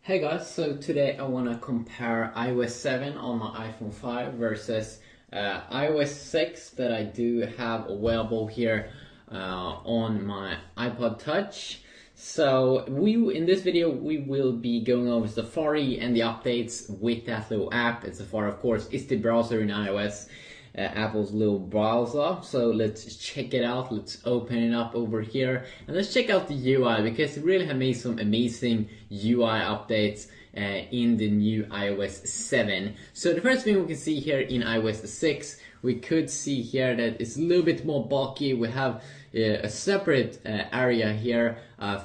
Hey guys, so today I want to compare iOS 7 on my iPhone 5 versus iOS 6 that I do have available here on my iPod Touch. So in this video we will be going over Safari and the updates with that little app. And Safari, of course, is the browser in iOS. Apple's little browser. So let's check it out. Let's open it up over here and let's check out the UI, because it really have made some amazing UI updates in the new iOS 7. So the first thing we can see here in iOS 6, we could see here that it's a little bit more bulky. We have a separate area here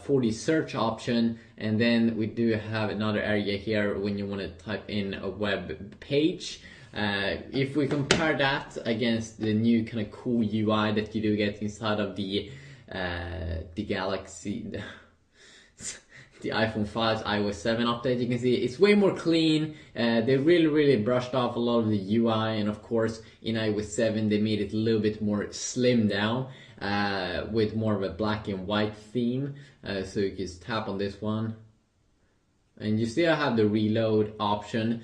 for the search option, and then we do have another area here when you want to type in a web page. If we compare that against the new kind of cool UI that you do get inside of the Galaxy, the iPhone 5's iOS 7 update, you can see it's way more clean. They really brushed off a lot of the UI, and of course in iOS 7 they made it a little bit more slimmed down with more of a black and white theme. So you can just tap on this one and you still have the reload option.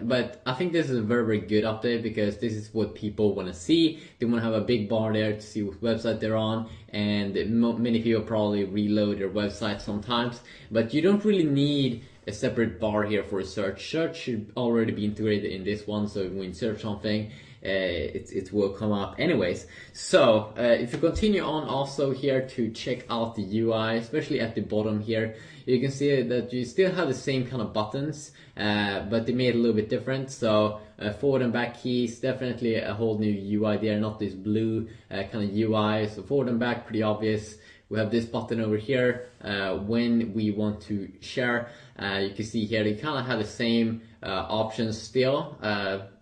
But I think this is a very good update, because this is what people want to see. They want to have a big bar there to see what website they're on, and many people probably reload their website sometimes, but you don't really need a separate bar here for a search. Search should already be integrated in this one, so when you search something, it will come up anyways. So if you continue on also here to check out the UI, especially at the bottom here, you can see that you still have the same kind of buttons, but they made it a little bit different. So forward and back keys, definitely a whole new UI there, not this blue kind of UI. So forward and back, pretty obvious. We have this button over here when we want to share. You can see here they kind of have the same options still,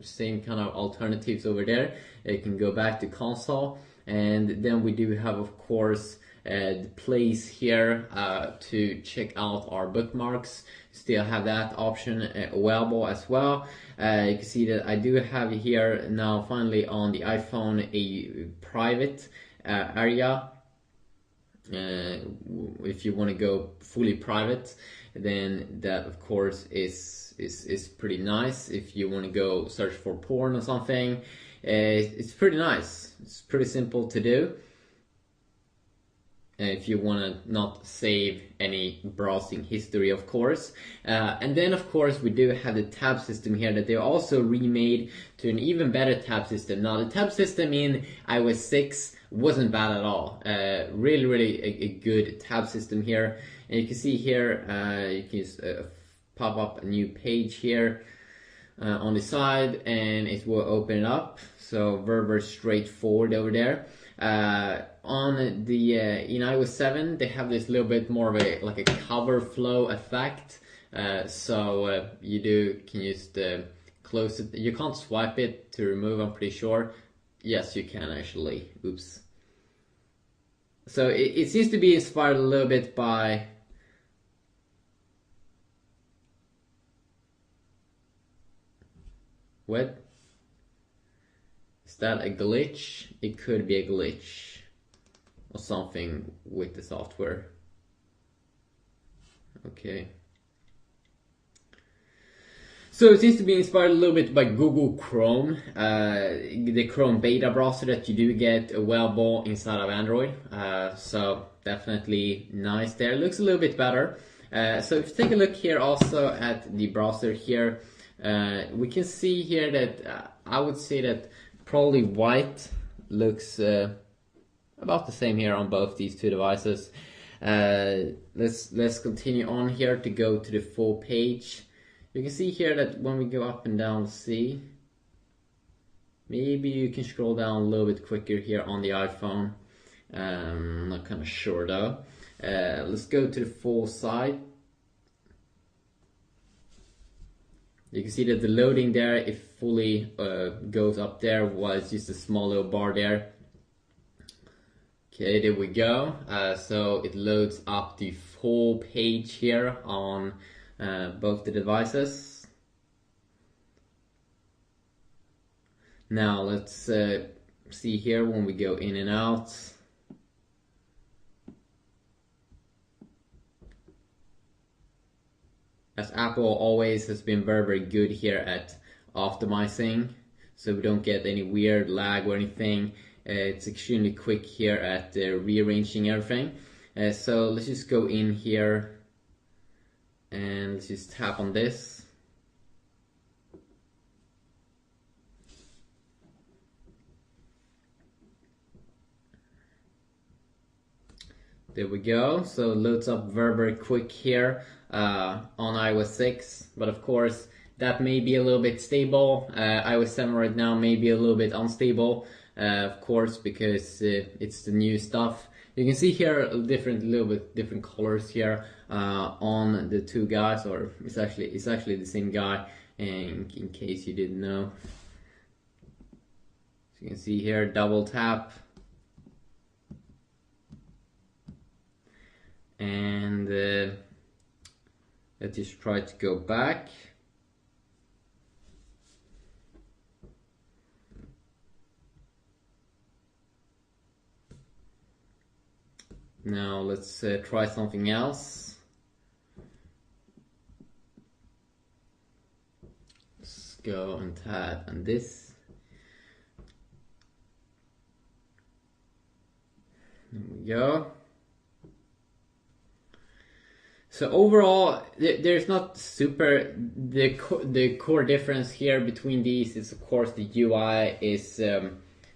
same kind of alternatives over there. You can go back to console, and then we do have, of course, the place here to check out our bookmarks. Still have that option available as well. You can see that I do have here now finally on the iPhone a private area. If you want to go fully private, then that of course is pretty nice. If you want to go search for porn or something, it's pretty nice. It's pretty simple to do. If you want to not save any browsing history, of course. And then of course we do have the tab system here that they also remade to an even better tab system. Now the tab system in iOS 6 wasn't bad at all. Really a good tab system here. And you can see here, you can just pop up a new page here on the side, and it will open it up. So very straightforward over there. On the in iOS 7 they have this little bit more of a cover flow effect. So you can just close it. You can't swipe it to remove, I'm pretty sure. Yes, you can actually. Oops. So it seems to be inspired a little bit by what? Is that a glitch? It could be a glitch or something with the software. Okay. So it seems to be inspired a little bit by Google Chrome, the Chrome beta browser that you do get available inside of Android. So definitely nice there. Looks a little bit better. So if you take a look here also at the browser here, we can see here that I would say that probably white looks about the same here on both these two devices. Let's continue on here to go to the full page. You can see here that when we go up and down, see, maybe you can scroll down a little bit quicker here on the iPhone. I'm not kind of sure though. Let's go to the full site. You can see that the loading there, it fully goes up there, while it's just a small little bar there. Okay, there we go. So it loads up the full page here on both the devices. Now let's see here when we go in and out. as Apple always has been very good here at optimizing, so we don't get any weird lag or anything. It's extremely quick here at rearranging everything. So let's just go in here and let's just tap on this. There we go. So it loads up very quick here on iOS 6, but of course that may be a little bit stable. iOS 7 right now may be a little bit unstable, of course, because it's the new stuff. You can see here a little bit different colors here on the two guys, or it's actually the same guy. In case you didn't know, so you can see here, double tap. And let's just try to go back. Now let's try something else. Let's go and tap on this. There we go. So overall, there's not super the core difference here between these is of course the UI is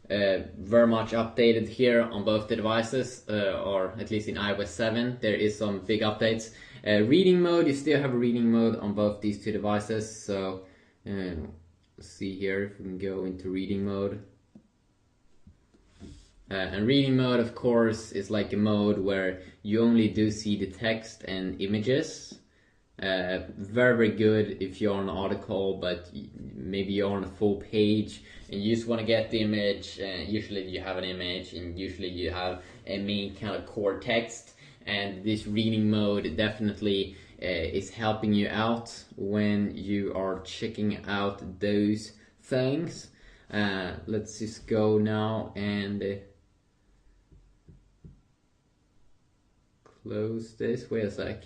very much updated here on both the devices, or at least in iOS 7 there is some big updates. Reading mode, you still have a reading mode on both these two devices. So let's see here if we can go into reading mode. And reading mode, of course, is like a mode where you only do see the text and images. Very good if you're on an article, but maybe you're on a full page and you just want to get the image. Usually you have an image and usually you have a main kind of core text. And this reading mode definitely is helping you out when you are checking out those things. Let's just go now and close this. Wait a sec.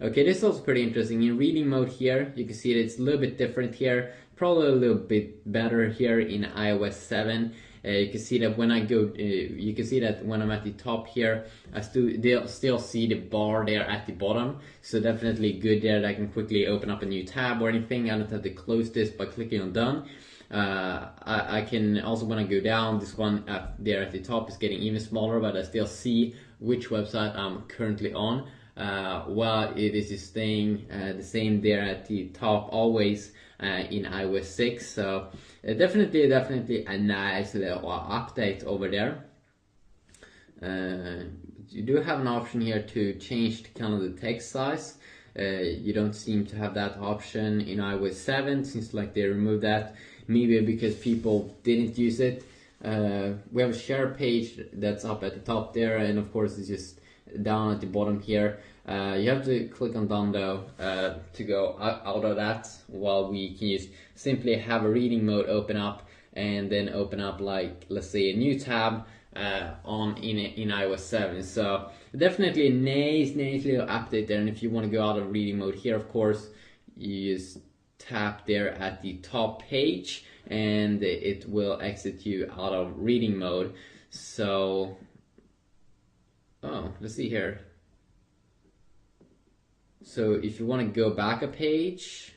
Okay, this is also pretty interesting. In reading mode here, you can see that it's a little bit different here. Probably a little bit better here in iOS 7. You can see that when I go, you can see that when I'm at the top here, I still see the bar there at the bottom. So definitely good there that I can quickly open up a new tab or anything. I don't have to close this by clicking on done. I can also, when I go down, this one there at the top is getting even smaller, but I still see which website I'm currently on. While it is staying the same there at the top always in iOS 6. So definitely a nice little update over there. You do have an option here to change kind of the text size. You don't seem to have that option in iOS 7. Seems like they removed that, maybe because people didn't use it. We have a share page that's up at the top there, and of course it's just down at the bottom here. You have to click on done though to go out of that, while we can just simply have a reading mode open up and then open up, like, let's say a new tab in iOS 7. So definitely a nice little update there. And if you want to go out of reading mode here, of course you just tap there at the top page and it will exit you out of reading mode. So let's see here. So if you want to go back a page,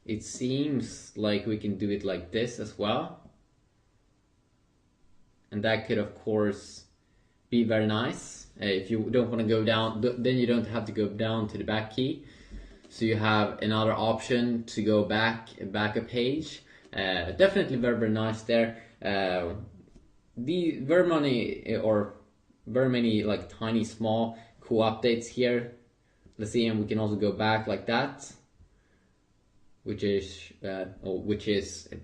it seems like we can do it like this as well. And that could of course be very nice. If you don't want to go down, then you don't have to go down to the back key. So you have another option to go back a page. Definitely very nice there. The very many like tiny small cool updates here. Let's see, and we can also go back like that, which is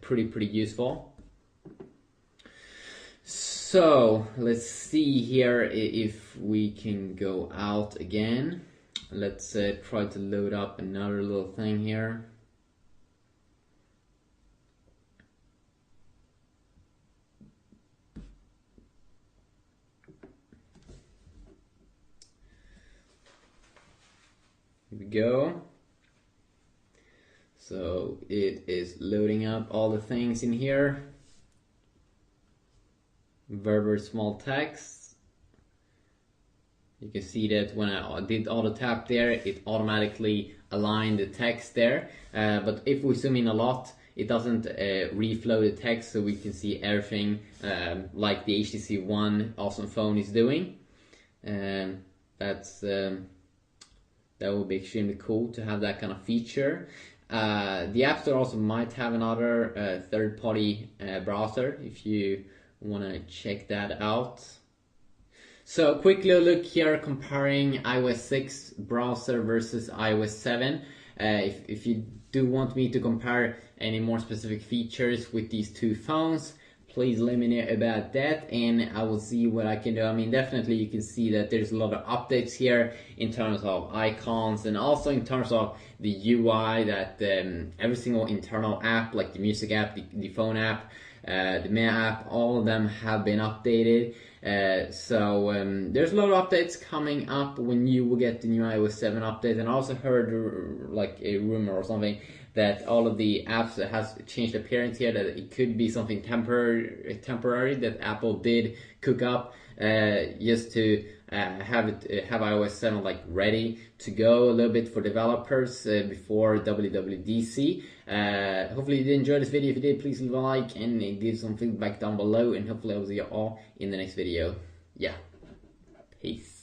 pretty useful. So let's see here if we can go out again. Let's try to load up another little thing here. Here we go. So it is loading up all the things in here. Very small text. You can see that when I did auto tap there, it automatically aligned the text there. But if we zoom in a lot, it doesn't reflow the text, so we can see everything like the HTC One awesome phone is doing. That would be extremely cool to have that kind of feature. The App Store also might have another third-party browser if you want to check that out. So quickly look here comparing iOS 6 browser versus iOS 7. If you do want me to compare any more specific features with these two phones, please let me know about that and I will see what I can do. I mean, definitely you can see that there's a lot of updates here in terms of icons and also in terms of the UI, that every single internal app, like the music app, the phone app, the mail app, all of them have been updated. So there's a lot of updates coming up when you will get the new iOS 7 update. And I also heard like a rumor or something that all of the apps that has changed appearance here, that it could be something temporary that Apple did cook up just to have iOS 7 like ready to go a little bit for developers before WWDC. Hopefully you did enjoy this video. If you did, please leave a like and give some feedback down below, and hopefully I will see you all in the next video. Yeah, peace.